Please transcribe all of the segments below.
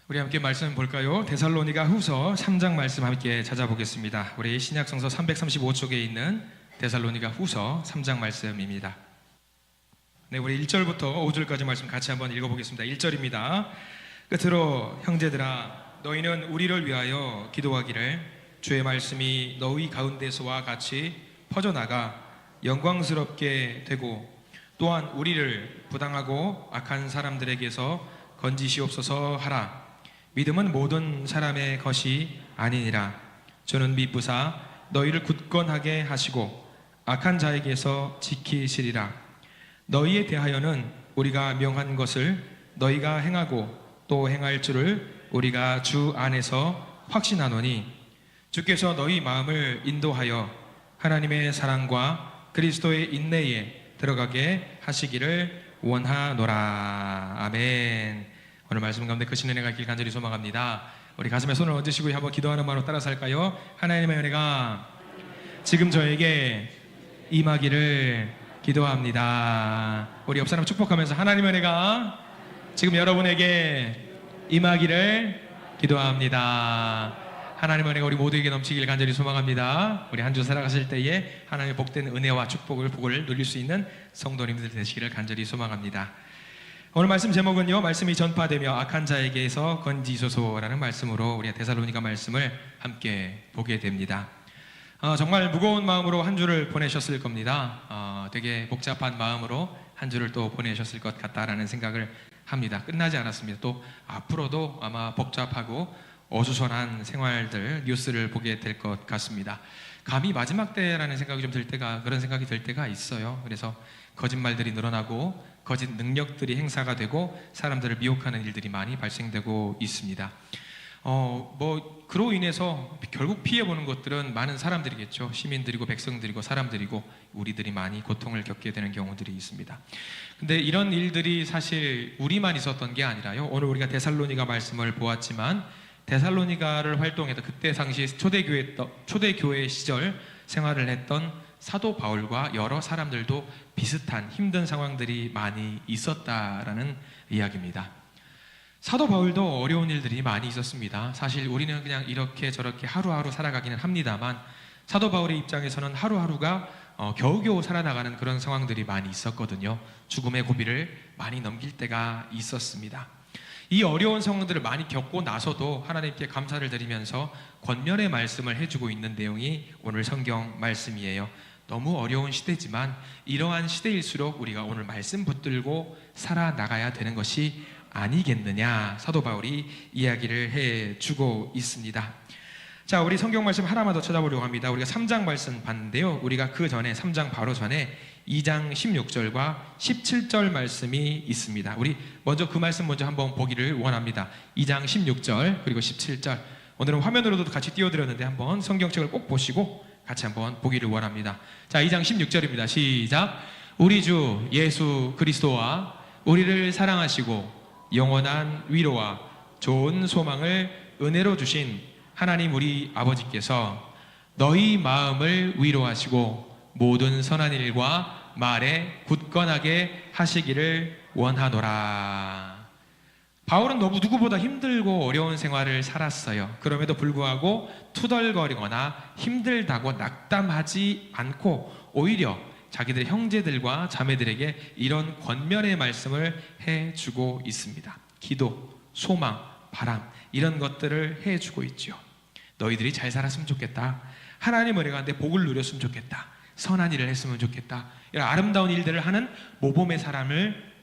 우리 함께 말씀 볼까요? 데살로니가 후서 3장 말씀 함께 찾아보겠습니다. 우리 신약성서 335쪽에 있는 데살로니가 후서 3장 말씀입니다. 네, 우리 1절부터 5절까지 말씀 같이 한번 읽어보겠습니다. 1절입니다. 끝으로 형제들아, 너희는 우리를 위하여 기도하기를 주의 말씀이 너희 가운데서와 같이 퍼져나가 영광스럽게 되고 또한 우리를 부당하고 악한 사람들에게서 건지시옵소서 하라. 믿음은 모든 사람의 것이 아니니라. 주는 미쁘사 너희를 굳건하게 하시고 악한 자에게서 지키시리라. 너희에 대하여는 우리가 명한 것을 너희가 행하고 또 행할 줄을 우리가 주 안에서 확신하노니 주께서 너희 마음을 인도하여 하나님의 사랑과 그리스도의 인내에 들어가게 하시기를 원하노라. 아멘. 오늘 말씀 가운데 크신 은혜가 있길 간절히 소망합니다. 우리 가슴에 손을 얹으시고 한번 기도하는 마음으로 따라서 할까요? 하나님의 은혜가 지금 저에게 임하기를 기도합니다. 우리 옆 사람 축복하면서 하나님의 은혜가 지금 여러분에게 임하기를 기도합니다. 하나님의 은혜가 우리 모두에게 넘치길 간절히 소망합니다. 우리 한 주 살아가실 때에 하나님의 복된 은혜와 축복을 복을 누릴 수 있는 성도님들 되시기를 간절히 소망합니다. 오늘 말씀 제목은요, 말씀이 전파되며 악한 자에게서 건지소서라는 말씀으로 우리 데살로니가 말씀을 함께 보게 됩니다. 정말 무거운 마음으로 한 주를 보내셨을 겁니다. 되게 복잡한 마음으로 한 주를 또 보내셨을 것 같다라는 생각을 합니다. 끝나지 않았습니다. 또 앞으로도 아마 복잡하고 어수선한 생활들, 뉴스를 보게 될 것 같습니다. 감히 마지막 때라는 생각이 좀 들 때가, 그런 생각이 들 때가 있어요. 그래서 거짓말들이 늘어나고 거짓 능력들이 행사가 되고 사람들을 미혹하는 일들이 많이 발생되고 있습니다. 그로 인해서 결국 피해보는 것들은 많은 사람들이겠죠. 시민들이고 백성들이고 사람들이고 우리들이 많이 고통을 겪게 되는 경우들이 있습니다. 근데 이런 일들이 사실 우리만 있었던 게 아니라요, 오늘 우리가 데살로니가 말씀을 보았지만 데살로니가를 활동해서 그때 당시 초대교회 시절 생활을 했던 사도 바울과 여러 사람들도 비슷한 힘든 상황들이 많이 있었다라는 이야기입니다. 사도 바울도 어려운 일들이 많이 있었습니다. 사실 우리는 그냥 이렇게 저렇게 하루하루 살아가기는 합니다만 사도 바울의 입장에서는 하루하루가 겨우겨우 살아나가는 그런 상황들이 많이 있었거든요. 죽음의 고비를 많이 넘길 때가 있었습니다. 이 어려운 상황들을 많이 겪고 나서도 하나님께 감사를 드리면서 권면의 말씀을 해주고 있는 내용이 오늘 성경 말씀이에요. 너무 어려운 시대지만 이러한 시대일수록 우리가 오늘 말씀 붙들고 살아나가야 되는 것이 아니겠느냐, 사도 바울이 이야기를 해주고 있습니다. 자, 우리 성경 말씀 하나만 더 찾아보려고 합니다. 우리가 3장 말씀 봤는데요, 우리가 그 전에 3장 바로 전에 2장 16절과 17절 말씀이 있습니다. 우리 먼저 그 말씀 먼저 한번 보기를 원합니다. 2장 16절 그리고 17절, 오늘은 화면으로도 같이 띄워드렸는데 한번 성경책을 꼭 보시고 같이 한번 보기를 원합니다. 자, 2장 16절입니다. 시작. 우리 주 예수 그리스도와 우리를 사랑하시고 영원한 위로와 좋은 소망을 은혜로 주신 하나님 우리 아버지께서 너희 마음을 위로하시고 모든 선한 일과 말에 굳건하게 하시기를 원하노라. 바울은 너무 누구보다 힘들고 어려운 생활을 살았어요. 그럼에도 불구하고 투덜거리거나 힘들다고 낙담하지 않고 오히려 자기들의 형제들과 자매들에게 이런 권면의 말씀을 해주고 있습니다. 기도, 소망, 바람, 이런 것들을 해주고 있죠. 너희들이 잘 살았으면 좋겠다. 하나님 은혜 가운데 복을 누렸으면 좋겠다. 선한 일을 했으면 좋겠다. 이런 아름다운 일들을 하는 모범의 사람을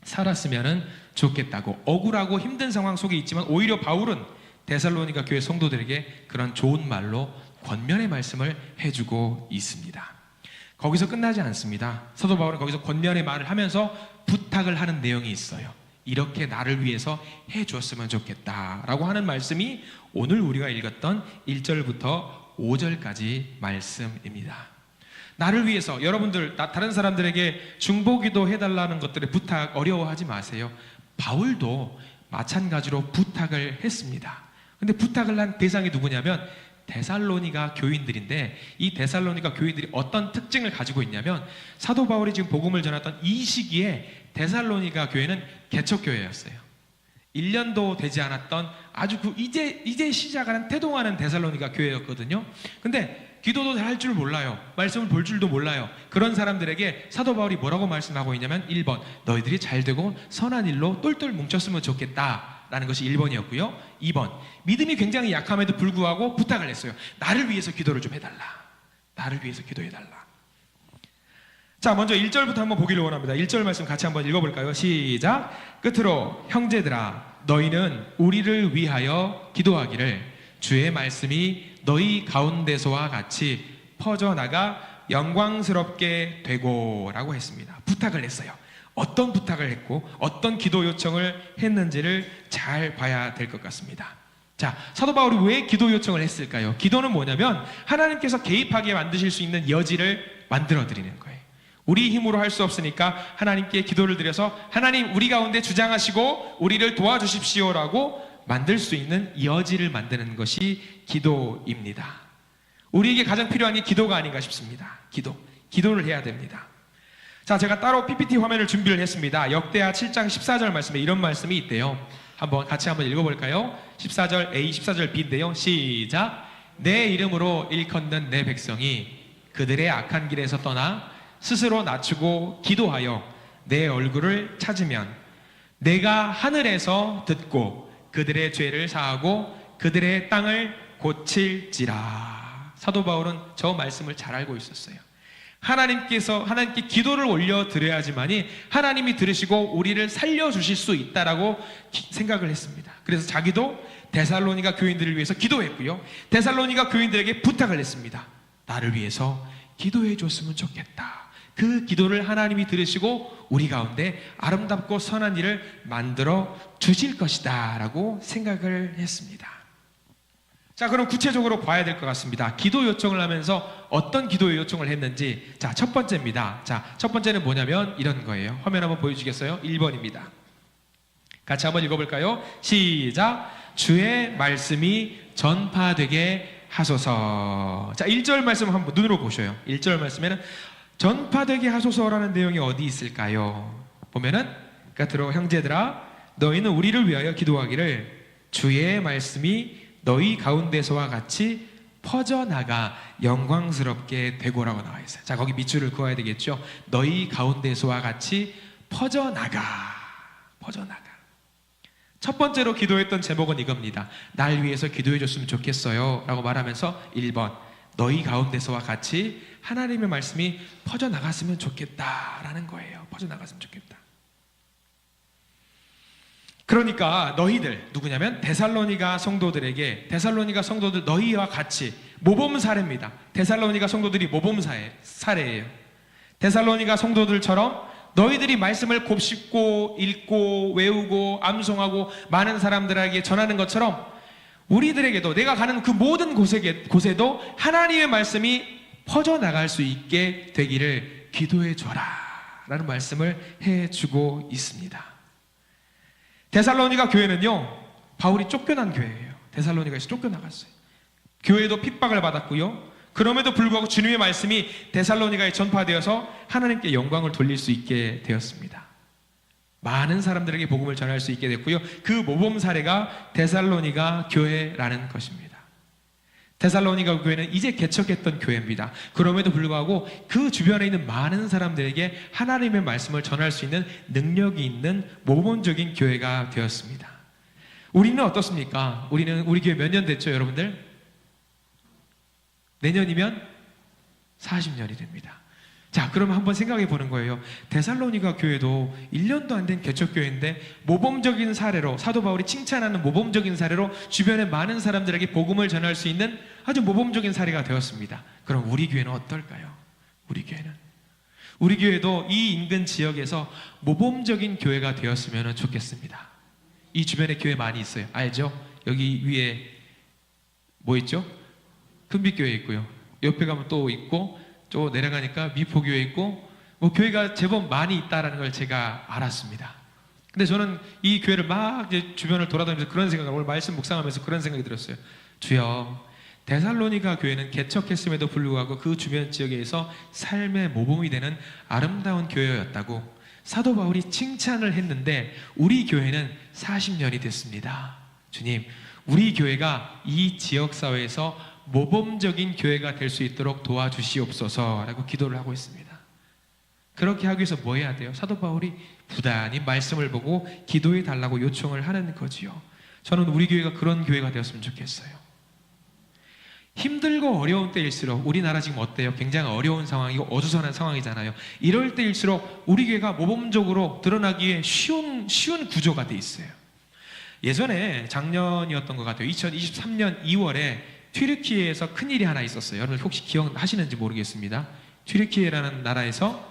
살았으면 좋겠다고, 억울하고 힘든 상황 속에 있지만 오히려 바울은 데살로니가 교회 성도들에게 그런 좋은 말로 권면의 말씀을 해주고 있습니다. 거기서 끝나지 않습니다. 사도 바울은 거기서 권면의 말을 하면서 부탁을 하는 내용이 있어요. 이렇게 나를 위해서 해주었으면 좋겠다라고 하는 말씀이 오늘 우리가 읽었던 1절부터 5절까지 말씀입니다. 나를 위해서, 여러분들 다른 사람들에게 중보기도 해달라는 것들의 부탁 어려워하지 마세요. 바울도 마찬가지로 부탁을 했습니다. 근데 부탁을 한 대상이 누구냐면 데살로니가 교인들인데, 이 데살로니가 교인들이 어떤 특징을 가지고 있냐면 사도 바울이 지금 복음을 전했던 이 시기에 데살로니가 교회는 개척교회였어요. 1년도 되지 않았던 아주 이제 시작하는 태동하는 데살로니가 교회였거든요. 근데 기도도 할 줄 몰라요. 말씀을 볼 줄도 몰라요. 그런 사람들에게 사도 바울이 뭐라고 말씀하고 있냐면 1번, 너희들이 잘 되고 선한 일로 똘똘 뭉쳤으면 좋겠다라는 것이 1번이었고요. 2번, 믿음이 굉장히 약함에도 불구하고 부탁을 했어요. 나를 위해서 기도를 좀 해달라. 나를 위해서 기도해달라. 자, 먼저 1절부터 한번 보기를 원합니다. 1절 말씀 같이 한번 읽어볼까요? 시작. 끝으로 형제들아, 너희는 우리를 위하여 기도하기를 주의 말씀이 너희 가운데서와 같이 퍼져나가 영광스럽게 되고 라고 했습니다. 부탁을 했어요. 어떤 부탁을 했고 어떤 기도 요청을 했는지를 잘 봐야 될 것 같습니다. 자, 사도 바울이 왜 기도 요청을 했을까요? 기도는 뭐냐면 하나님께서 개입하게 만드실 수 있는 여지를 만들어 드리는 거예요. 우리 힘으로 할 수 없으니까 하나님께 기도를 드려서 하나님 우리 가운데 주장하시고 우리를 도와주십시오라고 만들 수 있는 여지를 만드는 것이 기도입니다. 우리에게 가장 필요한 게 기도가 아닌가 싶습니다. 기도를 해야 됩니다. 자, 제가 따로 PPT 화면을 준비를 했습니다. 역대하 7장 14절 말씀에 이런 말씀이 있대요. 같이 한번 읽어볼까요? 14절 A, 14절 B인데요. 시작. 내 이름으로 일컫는 내 백성이 그들의 악한 길에서 떠나 스스로 낮추고 기도하여 내 얼굴을 찾으면 내가 하늘에서 듣고 그들의 죄를 사하고 그들의 땅을 고칠지라. 사도 바울은 저 말씀을 잘 알고 있었어요. 하나님께 기도를 올려 드려야지만이 하나님이 들으시고 우리를 살려주실 수 있다라고 생각을 했습니다. 그래서 자기도 데살로니가 교인들을 위해서 기도했고요. 데살로니가 교인들에게 부탁을 했습니다. 나를 위해서 기도해 줬으면 좋겠다. 그 기도를 하나님이 들으시고 우리 가운데 아름답고 선한 일을 만들어 주실 것이다 라고 생각을 했습니다. 자, 그럼 구체적으로 봐야 될 것 같습니다. 기도 요청을 하면서 어떤 기도 요청을 했는지. 자, 첫 번째입니다. 자, 첫 번째는 뭐냐면 이런 거예요. 화면 한번 보여주시겠어요? 1번입니다. 같이 한번 읽어볼까요? 시작. 주의 말씀이 전파되게 하소서. 자, 1절 말씀 한번 눈으로 보셔요. 1절 말씀에는 전파되게 하소서라는 내용이 어디 있을까요? 보면은 끝으로 형제들아, 너희는 우리를 위하여 기도하기를 주의 말씀이 너희 가운데서와 같이 퍼져나가 영광스럽게 되고라고 나와 있어요. 자, 거기 밑줄을 그어야 되겠죠. 너희 가운데서와 같이 퍼져나가. 첫 번째로 기도했던 제목은 이겁니다. 날 위해서 기도해 줬으면 좋겠어요 라고 말하면서 1번, 너희 가운데서와 같이 하나님의 말씀이 퍼져나갔으면 좋겠다라는 거예요. 퍼져나갔으면 좋겠다. 그러니까 너희들, 누구냐면 데살로니가 성도들 너희와 같이 모범 사례입니다. 데살로니가 성도들이 모범 사례예요. 데살로니가 성도들처럼 너희들이 말씀을 곱씹고 읽고 외우고 암송하고 많은 사람들에게 전하는 것처럼 우리들에게도 내가 가는 그 모든 곳에도 하나님의 말씀이 퍼져나갈 수 있게 되기를 기도해 줘라 라는 말씀을 해주고 있습니다. 데살로니가 교회는요, 바울이 쫓겨난 교회예요. 데살로니가에서 쫓겨나갔어요. 교회도 핍박을 받았고요. 그럼에도 불구하고 주님의 말씀이 데살로니가에 전파되어서 하나님께 영광을 돌릴 수 있게 되었습니다. 많은 사람들에게 복음을 전할 수 있게 됐고요. 그 모범 사례가 데살로니가 교회라는 것입니다. 데살로니가 교회는 이제 개척했던 교회입니다. 그럼에도 불구하고 그 주변에 있는 많은 사람들에게 하나님의 말씀을 전할 수 있는 능력이 있는 모범적인 교회가 되었습니다. 우리는 어떻습니까? 우리 교회 몇 년 됐죠, 여러분들? 내년이면 40년이 됩니다. 자, 그럼 한번 생각해 보는 거예요. 데살로니가 교회도 1년도 안 된 개척교회인데 모범적인 사례로, 사도 바울이 칭찬하는 모범적인 사례로 주변의 많은 사람들에게 복음을 전할 수 있는 아주 모범적인 사례가 되었습니다. 그럼 우리 교회는 어떨까요? 우리 교회도 이 인근 지역에서 모범적인 교회가 되었으면 좋겠습니다. 이 주변에 교회 많이 있어요. 알죠? 여기 위에 뭐 있죠? 큰빛교회 있고요. 옆에 가면 또 있고, 또 내려가니까 미포교회 있고, 뭐 교회가 제법 많이 있다라는 걸 제가 알았습니다. 근데 저는 이 교회를 막 이제 주변을 돌아다니면서 그런 생각을, 오늘 말씀 묵상하면서 그런 생각이 들었어요. 주여, 데살로니가 교회는 개척했음에도 불구하고 그 주변 지역에서 삶의 모범이 되는 아름다운 교회였다고, 사도 바울이 칭찬을 했는데 우리 교회는 40년이 됐습니다. 주님, 우리 교회가 이 지역사회에서 모범적인 교회가 될 수 있도록 도와주시옵소서 라고 기도를 하고 있습니다. 그렇게 하기 위해서 뭐 해야 돼요? 사도 바울이 부단히 말씀을 보고 기도해 달라고 요청을 하는 거지요. 저는 우리 교회가 그런 교회가 되었으면 좋겠어요. 힘들고 어려운 때일수록, 우리나라 지금 어때요? 굉장히 어려운 상황이고 어수선한 상황이잖아요. 이럴 때일수록 우리 교회가 모범적으로 드러나기에 쉬운 구조가 돼 있어요. 예전에 작년이었던 것 같아요. 2023년 2월에 튀르키예에서 큰일이 하나 있었어요. 여러분 혹시 기억하시는지 모르겠습니다. 튀르키예라는 나라에서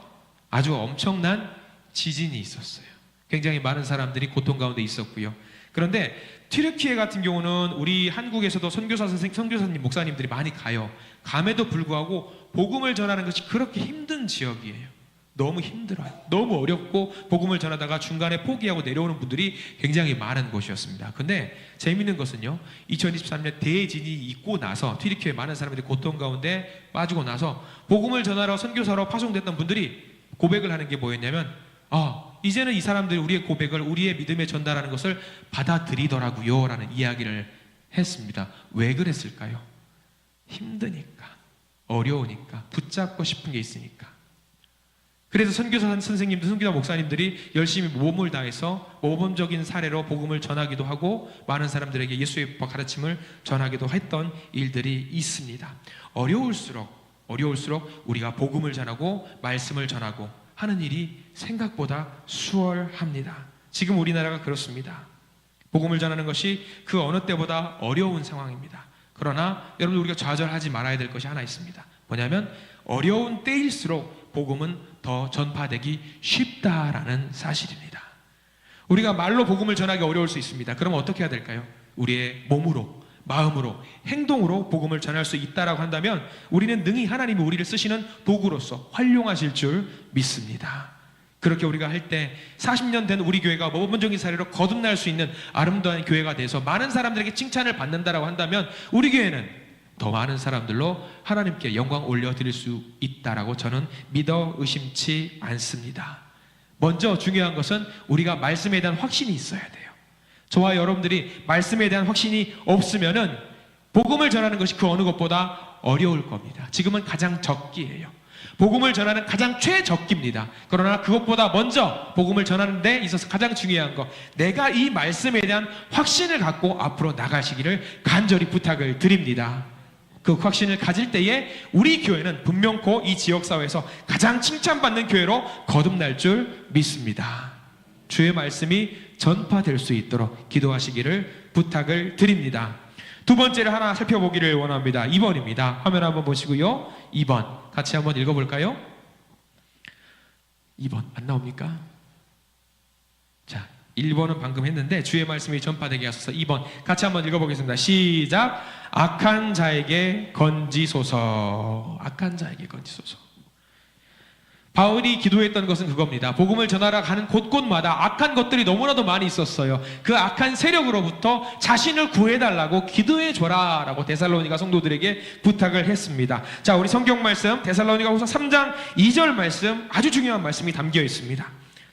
아주 엄청난 지진이 있었어요. 굉장히 많은 사람들이 고통 가운데 있었고요. 그런데 튀르키예 같은 경우는 우리 한국에서도 선교사님, 목사님들이 많이 가요. 감에도 불구하고 복음을 전하는 것이 그렇게 힘든 지역이에요. 너무 힘들어요. 너무 어렵고 복음을 전하다가 중간에 포기하고 내려오는 분들이 굉장히 많은 곳이었습니다. 근데 재미있는 것은요, 2023년 대지진이 있고 나서 튀르키예 많은 사람들이 고통 가운데 빠지고 나서 복음을 전하러 선교사로 파송됐던 분들이 고백을 하는 게 뭐였냐면, 이제는 이 사람들이 우리의 고백을, 우리의 믿음에 전달하는 것을 받아들이더라고요 라는 이야기를 했습니다. 왜 그랬을까요? 힘드니까, 어려우니까, 붙잡고 싶은 게 있으니까. 그래서 선교사 선생님들, 선교사 목사님들이 열심히 몸을 다해서 모범적인 사례로 복음을 전하기도 하고 많은 사람들에게 예수의 가르침을 전하기도 했던 일들이 있습니다. 어려울수록 우리가 복음을 전하고 말씀을 전하고 하는 일이 생각보다 수월합니다. 지금 우리나라가 그렇습니다. 복음을 전하는 것이 그 어느 때보다 어려운 상황입니다. 그러나 여러분, 우리가 좌절하지 말아야 될 것이 하나 있습니다. 뭐냐면 어려운 때일수록 복음은 더 전파되기 쉽다라는 사실입니다. 우리가 말로 복음을 전하기 어려울 수 있습니다. 그러면 어떻게 해야 될까요? 우리의 몸으로, 마음으로, 행동으로 복음을 전할 수 있다라고 한다면 우리는 능히 하나님이 우리를 쓰시는 도구로서 활용하실 줄 믿습니다. 그렇게 우리가 할 때 40년 된 우리 교회가 모범적인 사례로 거듭날 수 있는 아름다운 교회가 돼서 많은 사람들에게 칭찬을 받는다라고 한다면 우리 교회는 더 많은 사람들로 하나님께 영광 올려드릴 수 있다라고 저는 믿어 의심치 않습니다. 먼저 중요한 것은 우리가 말씀에 대한 확신이 있어야 돼요. 저와 여러분들이 말씀에 대한 확신이 없으면은 복음을 전하는 것이 그 어느 것보다 어려울 겁니다. 지금은 가장 적기예요. 복음을 전하는 가장 최적기입니다. 그러나 그것보다 먼저 복음을 전하는 데 있어서 가장 중요한 것, 내가 이 말씀에 대한 확신을 갖고 앞으로 나가시기를 간절히 부탁을 드립니다. 그 확신을 가질 때에 우리 교회는 분명코 이 지역사회에서 가장 칭찬받는 교회로 거듭날 줄 믿습니다. 주의 말씀이 전파될 수 있도록 기도하시기를 부탁을 드립니다. 두 번째를 하나 살펴보기를 원합니다. 2번입니다. 화면 한번 보시고요. 2번 같이 한번 읽어볼까요? 2번 안 나옵니까? 자, 1번은 방금 했는데 주의 말씀이 전파되게 하소서. 2번 같이 한번 읽어보겠습니다. 시작. 악한 자에게 건지소서. 악한 자에게 건지소서. 바울이 기도했던 것은 그겁니다. 복음을 전하러 가는 곳곳마다 악한 것들이 너무나도 많이 있었어요. 그 악한 세력으로부터 자신을 구해달라고 기도해줘라 라고 데살로니가 성도들에게 부탁을 했습니다. 자, 우리 성경 말씀 데살로니가 후서 3장 2절 말씀, 아주 중요한 말씀이 담겨 있습니다.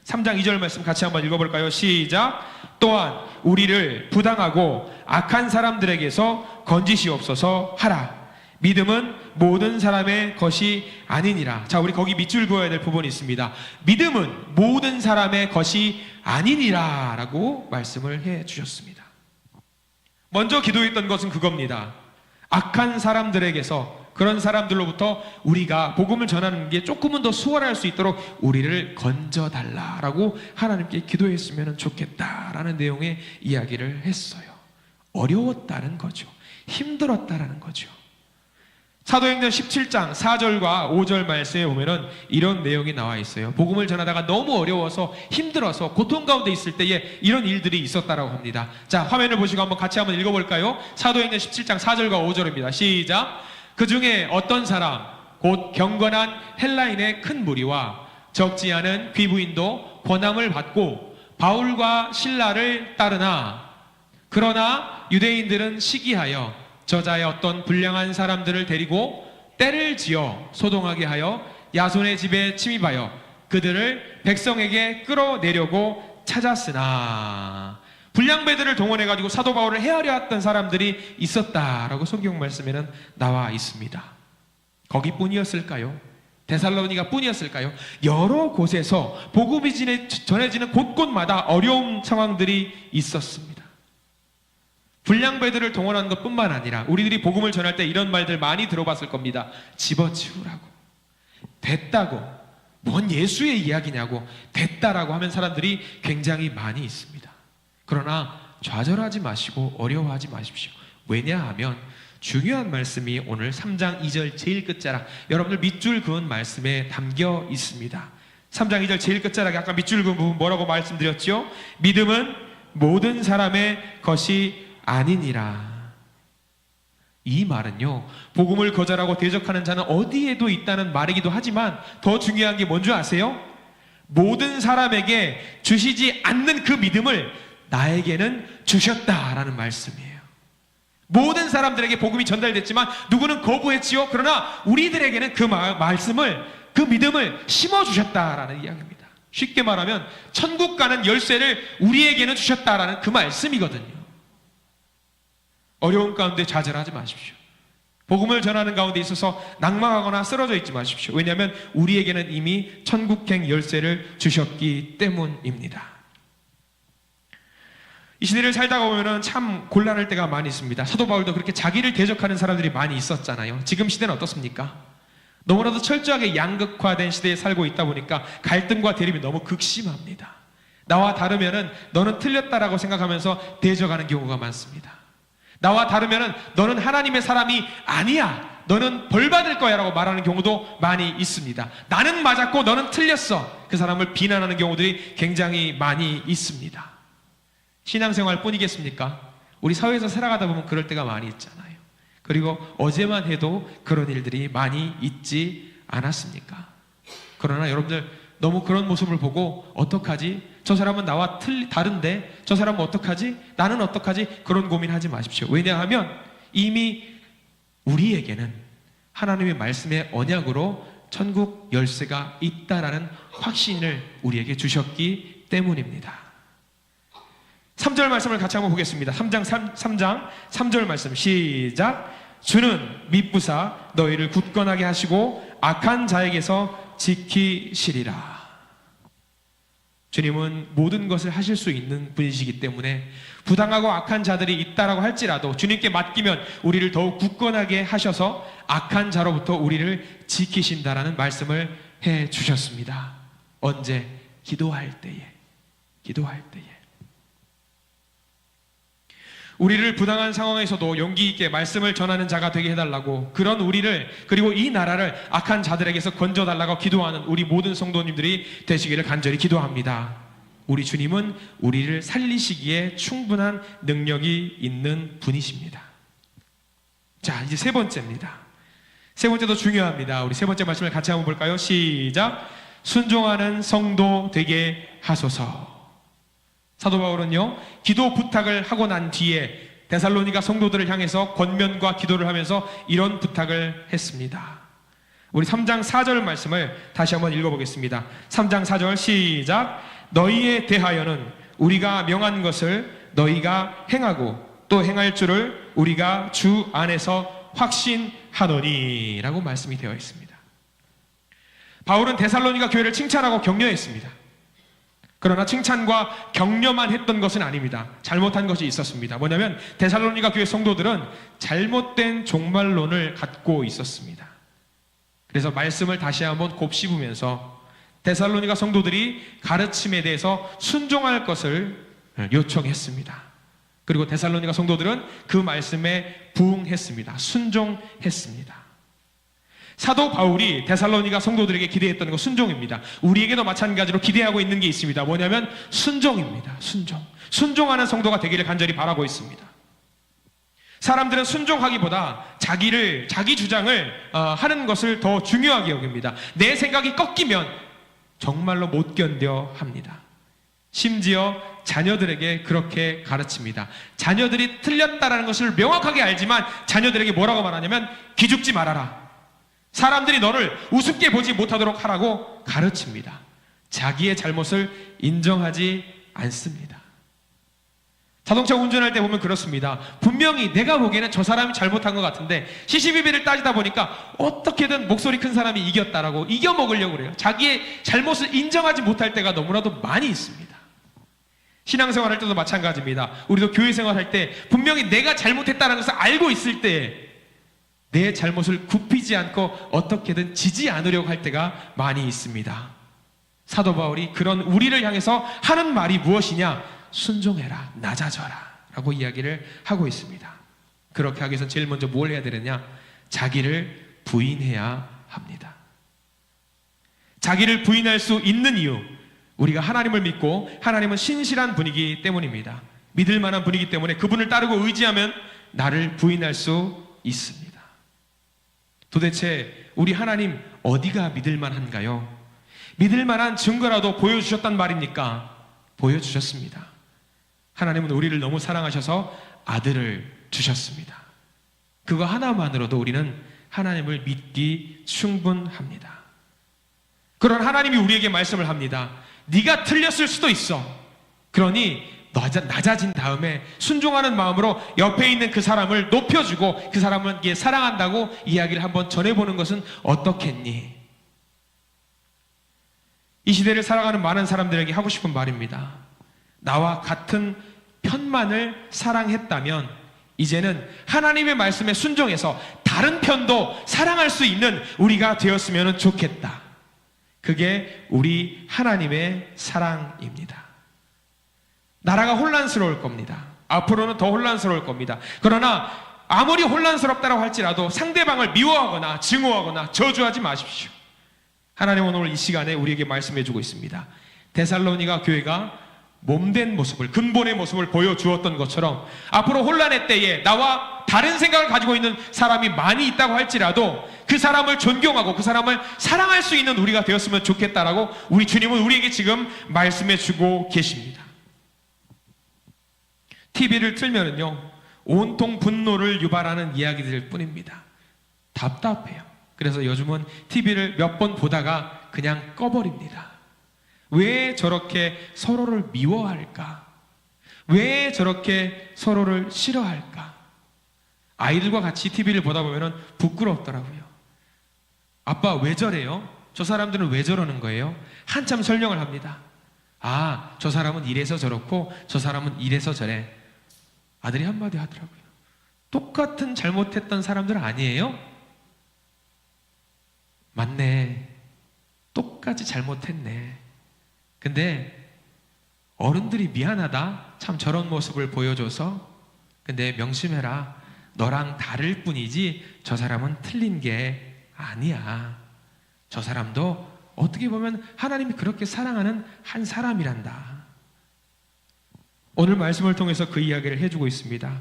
3장 2절 말씀 같이 한번 읽어볼까요? 시작. 또한 우리를 부당하고 악한 사람들에게서 건지시옵소서 하라. 믿음은 모든 사람의 것이 아니니라. 자, 우리 거기 밑줄 그어야 될 부분이 있습니다. 믿음은 모든 사람의 것이 아니니라 라고 말씀을 해 주셨습니다. 먼저 기도했던 것은 그겁니다. 악한 사람들에게서, 그런 사람들로부터 우리가 복음을 전하는 게 조금은 더 수월할 수 있도록 우리를 건져달라라고 하나님께 기도했으면 좋겠다라는 내용의 이야기를 했어요. 어려웠다는 거죠. 힘들었다라는 거죠. 사도행전 17장 4절과 5절 말씀에 보면은 이런 내용이 나와 있어요. 복음을 전하다가 너무 어려워서 힘들어서 고통 가운데 있을 때에 이런 일들이 있었다라고 합니다. 자, 화면을 보시고 한번 같이 한번 읽어볼까요? 사도행전 17장 4절과 5절입니다. 시작. 그 중에 어떤 사람 곧 경건한 헬라인의 큰 무리와 적지 않은 귀부인도 권함을 받고 바울과 실라를 따르나 그러나 유대인들은 시기하여 저자의 어떤 불량한 사람들을 데리고 때를 지어 소동하게 하여 야손의 집에 침입하여 그들을 백성에게 끌어내려고 찾았으나 불량배들을 동원해가지고 사도 바울을 해하려 했던 사람들이 있었다라고 성경 말씀에는 나와 있습니다. 거기뿐이었을까요? 데살로니가 뿐이었을까요? 여러 곳에서 복음이 전해지는 곳곳마다 어려운 상황들이 있었습니다. 불량배들을 동원한 것뿐만 아니라 우리들이 복음을 전할 때 이런 말들 많이 들어봤을 겁니다. 집어치우라고, 됐다고, 뭔 예수의 이야기냐고, 됐다라고 하면 사람들이 굉장히 많이 있습니다. 그러나 좌절하지 마시고 어려워하지 마십시오. 왜냐하면 중요한 말씀이 오늘 3장 2절 제일 끝자락, 여러분들 밑줄 그은 말씀에 담겨 있습니다. 3장 2절 제일 끝자락에 아까 밑줄 그은 부분 뭐라고 말씀드렸죠? 믿음은 모든 사람의 것이 아니니라. 이 말은요, 복음을 거절하고 대적하는 자는 어디에도 있다는 말이기도 하지만 더 중요한 게 뭔지 아세요? 모든 사람에게 주시지 않는 그 믿음을 나에게는 주셨다라는 말씀이에요. 모든 사람들에게 복음이 전달됐지만 누구는 거부했지요. 그러나 우리들에게는 그 말씀을, 그 믿음을 심어주셨다라는 이야기입니다. 쉽게 말하면 천국 가는 열쇠를 우리에게는 주셨다라는 그 말씀이거든요. 어려운 가운데 좌절하지 마십시오. 복음을 전하는 가운데 있어서 낭망하거나 쓰러져 있지 마십시오. 왜냐하면 우리에게는 이미 천국행 열쇠를 주셨기 때문입니다. 이 시대를 살다가 보면 참 곤란할 때가 많이 있습니다. 사도 바울도 그렇게 자기를 대적하는 사람들이 많이 있었잖아요. 지금 시대는 어떻습니까? 너무나도 철저하게 양극화된 시대에 살고 있다 보니까 갈등과 대립이 너무 극심합니다. 나와 다르면은 너는 틀렸다라고 생각하면서 대적하는 경우가 많습니다. 나와 다르면은 너는 하나님의 사람이 아니야, 너는 벌 받을 거야 라고 말하는 경우도 많이 있습니다. 나는 맞았고 너는 틀렸어, 그 사람을 비난하는 경우들이 굉장히 많이 있습니다. 신앙생활 뿐이겠습니까? 우리 사회에서 살아가다 보면 그럴 때가 많이 있잖아요. 그리고 어제만 해도 그런 일들이 많이 있지 않았습니까? 그러나 여러분들 너무 그런 모습을 보고 어떡하지? 저 사람은 나와 다른데 저 사람은 어떡하지? 나는 어떡하지? 그런 고민하지 마십시오. 왜냐하면 이미 우리에게는 하나님의 말씀의 언약으로 천국 열쇠가 있다라는 확신을 우리에게 주셨기 때문입니다. 3절 말씀을 같이 한번 보겠습니다. 3장 3절 말씀 시작. 주는 미쁘사 너희를 굳건하게 하시고 악한 자에게서 지키시리라. 주님은 모든 것을 하실 수 있는 분이시기 때문에 부당하고 악한 자들이 있다라고 할지라도 주님께 맡기면 우리를 더욱 굳건하게 하셔서 악한 자로부터 우리를 지키신다라는 말씀을 해 주셨습니다. 언제? 기도할 때에. 우리를 부당한 상황에서도 용기 있게 말씀을 전하는 자가 되게 해달라고, 그런 우리를, 그리고 이 나라를 악한 자들에게서 건져달라고 기도하는 우리 모든 성도님들이 되시기를 간절히 기도합니다. 우리 주님은 우리를 살리시기에 충분한 능력이 있는 분이십니다. 자, 이제 세 번째입니다. 세 번째도 중요합니다. 우리 세 번째 말씀을 같이 한번 볼까요? 시작. 순종하는 성도 되게 하소서. 사도 바울은요, 기도 부탁을 하고 난 뒤에 데살로니가 성도들을 향해서 권면과 기도를 하면서 이런 부탁을 했습니다. 우리 3장 4절 말씀을 다시 한번 읽어보겠습니다. 3장 4절 시작. 너희에 대하여는 우리가 명한 것을 너희가 행하고 또 행할 줄을 우리가 주 안에서 확신하노니 라고 말씀이 되어 있습니다. 바울은 데살로니가 교회를 칭찬하고 격려했습니다. 그러나 칭찬과 격려만 했던 것은 아닙니다. 잘못한 것이 있었습니다. 뭐냐면 데살로니가 교회 성도들은 잘못된 종말론을 갖고 있었습니다. 그래서 말씀을 다시 한번 곱씹으면서 데살로니가 성도들이 가르침에 대해서 순종할 것을 요청했습니다. 그리고 데살로니가 성도들은 그 말씀에 부응했습니다. 순종했습니다. 사도 바울이 데살로니가 성도들에게 기대했던 건 순종입니다. 우리에게도 마찬가지로 기대하고 있는 게 있습니다. 뭐냐면 순종입니다. 순종하는 성도가 되기를 간절히 바라고 있습니다. 사람들은 순종하기보다 자기 주장을 하는 것을 더 중요하게 여깁니다. 내 생각이 꺾이면 정말로 못 견뎌 합니다. 심지어 자녀들에게 그렇게 가르칩니다. 자녀들이 틀렸다라는 것을 명확하게 알지만 자녀들에게 뭐라고 말하냐면 기죽지 말아라. 사람들이 너를 우습게 보지 못하도록 하라고 가르칩니다. 자기의 잘못을 인정하지 않습니다. 자동차 운전할 때 보면 그렇습니다. 분명히 내가 보기에는 저 사람이 잘못한 것 같은데 시시비비를 따지다 보니까 어떻게든 목소리 큰 사람이 이겼다라고 이겨먹으려고 그래요. 자기의 잘못을 인정하지 못할 때가 너무나도 많이 있습니다. 신앙생활 할 때도 마찬가지입니다. 우리도 교회 생활할 때 분명히 내가 잘못했다는 것을 알고 있을 때 내 잘못을 굽히지 않고 어떻게든 지지 않으려고 할 때가 많이 있습니다. 사도 바울이 그런 우리를 향해서 하는 말이 무엇이냐? 순종해라, 낮아져라 라고 이야기를 하고 있습니다. 그렇게 하기 위해서 제일 먼저 뭘 해야 되느냐? 자기를 부인해야 합니다. 자기를 부인할 수 있는 이유, 우리가 하나님을 믿고 하나님은 신실한 분이기 때문입니다. 믿을 만한 분이기 때문에 그분을 따르고 의지하면 나를 부인할 수 있습니다. 도대체 우리 하나님 어디가 믿을 만한가요? 믿을 만한 증거라도 보여주셨단 말입니까? 보여주셨습니다. 하나님은 우리를 너무 사랑하셔서 아들을 주셨습니다. 그거 하나만으로도 우리는 하나님을 믿기 충분합니다. 그런 하나님이 우리에게 말씀을 합니다. 네가 틀렸을 수도 있어. 그러니 낮아진 다음에 순종하는 마음으로 옆에 있는 그 사람을 높여주고 그 사람을 사랑한다고 이야기를 한번 전해보는 것은 어떻겠니? 이 시대를 살아가는 많은 사람들에게 하고 싶은 말입니다. 나와 같은 편만을 사랑했다면 이제는 하나님의 말씀에 순종해서 다른 편도 사랑할 수 있는 우리가 되었으면 좋겠다. 그게 우리 하나님의 사랑입니다. 나라가 혼란스러울 겁니다. 앞으로는 더 혼란스러울 겁니다. 그러나 아무리 혼란스럽다고 할지라도 상대방을 미워하거나 증오하거나 저주하지 마십시오. 하나님은 오늘 이 시간에 우리에게 말씀해 주고 있습니다. 데살로니가 교회가 몸된 모습을, 근본의 모습을 보여주었던 것처럼 앞으로 혼란의 때에 나와 다른 생각을 가지고 있는 사람이 많이 있다고 할지라도 그 사람을 존경하고 그 사람을 사랑할 수 있는 우리가 되었으면 좋겠다라고 우리 주님은 우리에게 지금 말씀해 주고 계십니다. TV를 틀면은요, 온통 분노를 유발하는 이야기들 뿐입니다. 답답해요. 그래서 요즘은 TV를 몇 번 보다가 그냥 꺼버립니다. 왜 저렇게 서로를 미워할까? 왜 저렇게 서로를 싫어할까? 아이들과 같이 TV를 보다 보면 부끄럽더라고요. 아빠 왜 저래요? 저 사람들은 왜 저러는 거예요? 한참 설명을 합니다. 아, 저 사람은 이래서 저렇고 저 사람은 이래서 저래. 아들이 한마디 하더라고요. 똑같은 잘못했던 사람들 아니에요? 맞네. 똑같이 잘못했네. 근데 어른들이 미안하다. 참 저런 모습을 보여줘서. 근데 명심해라. 너랑 다를 뿐이지 저 사람은 틀린 게 아니야. 저 사람도 어떻게 보면 하나님이 그렇게 사랑하는 한 사람이란다. 오늘 말씀을 통해서 그 이야기를 해주고 있습니다.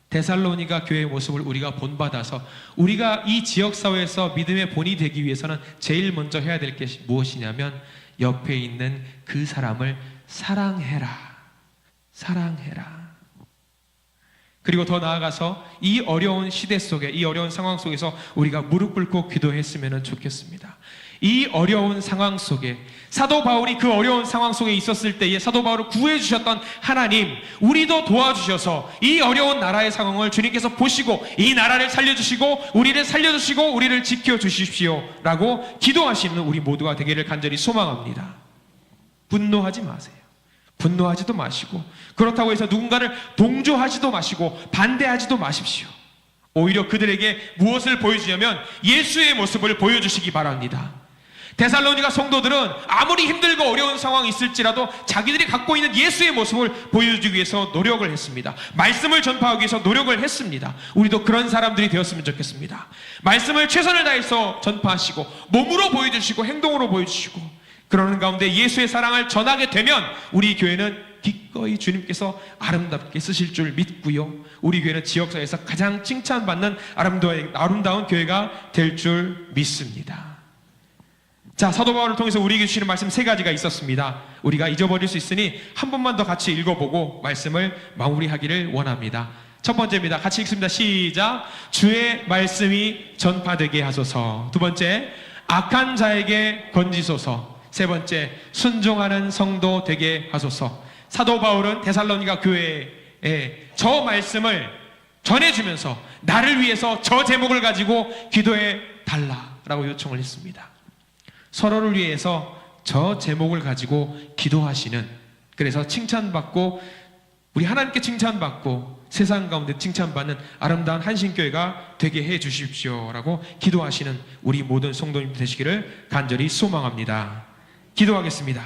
데살로니가 교회의 모습을 우리가 본받아서 우리가 이 지역사회에서 믿음의 본이 되기 위해서는 제일 먼저 해야 될 게 무엇이냐면 옆에 있는 그 사람을 사랑해라. 사랑해라. 그리고 더 나아가서 이 어려운 시대 속에, 이 어려운 상황 속에서 우리가 무릎 꿇고 기도했으면 좋겠습니다. 이 어려운 상황 속에 사도 바울이 그 어려운 상황 속에 있었을 때에 사도 바울을 구해주셨던 하나님, 우리도 도와주셔서 이 어려운 나라의 상황을 주님께서 보시고 이 나라를 살려주시고 우리를 살려주시고 우리를 지켜주십시오 라고 기도하시는 우리 모두가 되기를 간절히 소망합니다. 분노하지 마세요. 분노하지도 마시고 그렇다고 해서 누군가를 동조하지도 마시고 반대하지도 마십시오. 오히려 그들에게 무엇을 보여주냐면 예수의 모습을 보여주시기 바랍니다. 데살로니가 성도들은 아무리 힘들고 어려운 상황이 있을지라도 자기들이 갖고 있는 예수의 모습을 보여주기 위해서 노력을 했습니다. 말씀을 전파하기 위해서 노력을 했습니다. 우리도 그런 사람들이 되었으면 좋겠습니다. 말씀을 최선을 다해서 전파하시고 몸으로 보여주시고 행동으로 보여주시고 그러는 가운데 예수의 사랑을 전하게 되면 우리 교회는 기꺼이 주님께서 아름답게 쓰실 줄 믿고요. 우리 교회는 지역사회에서 가장 칭찬받는 아름다운 교회가 될 줄 믿습니다. 자, 사도 바울을 통해서 우리에게 주시는 말씀 세 가지가 있었습니다. 우리가 잊어버릴 수 있으니 한 번만 더 같이 읽어보고 말씀을 마무리하기를 원합니다. 첫 번째입니다. 같이 읽습니다. 시작. 주의 말씀이 전파되게 하소서. 두 번째, 악한 자에게 건지소서. 세 번째, 순종하는 성도 되게 하소서. 사도 바울은 데살로니가 교회에 저 말씀을 전해주면서 나를 위해서 저 제목을 가지고 기도해 달라라고 요청을 했습니다. 서로를 위해서 저 제목을 가지고 기도하시는, 그래서 칭찬받고 우리 하나님께 칭찬받고 세상 가운데 칭찬받는 아름다운 한신교회가 되게 해 주십시오라고 기도하시는 우리 모든 성도님 되시기를 간절히 소망합니다. 기도하겠습니다.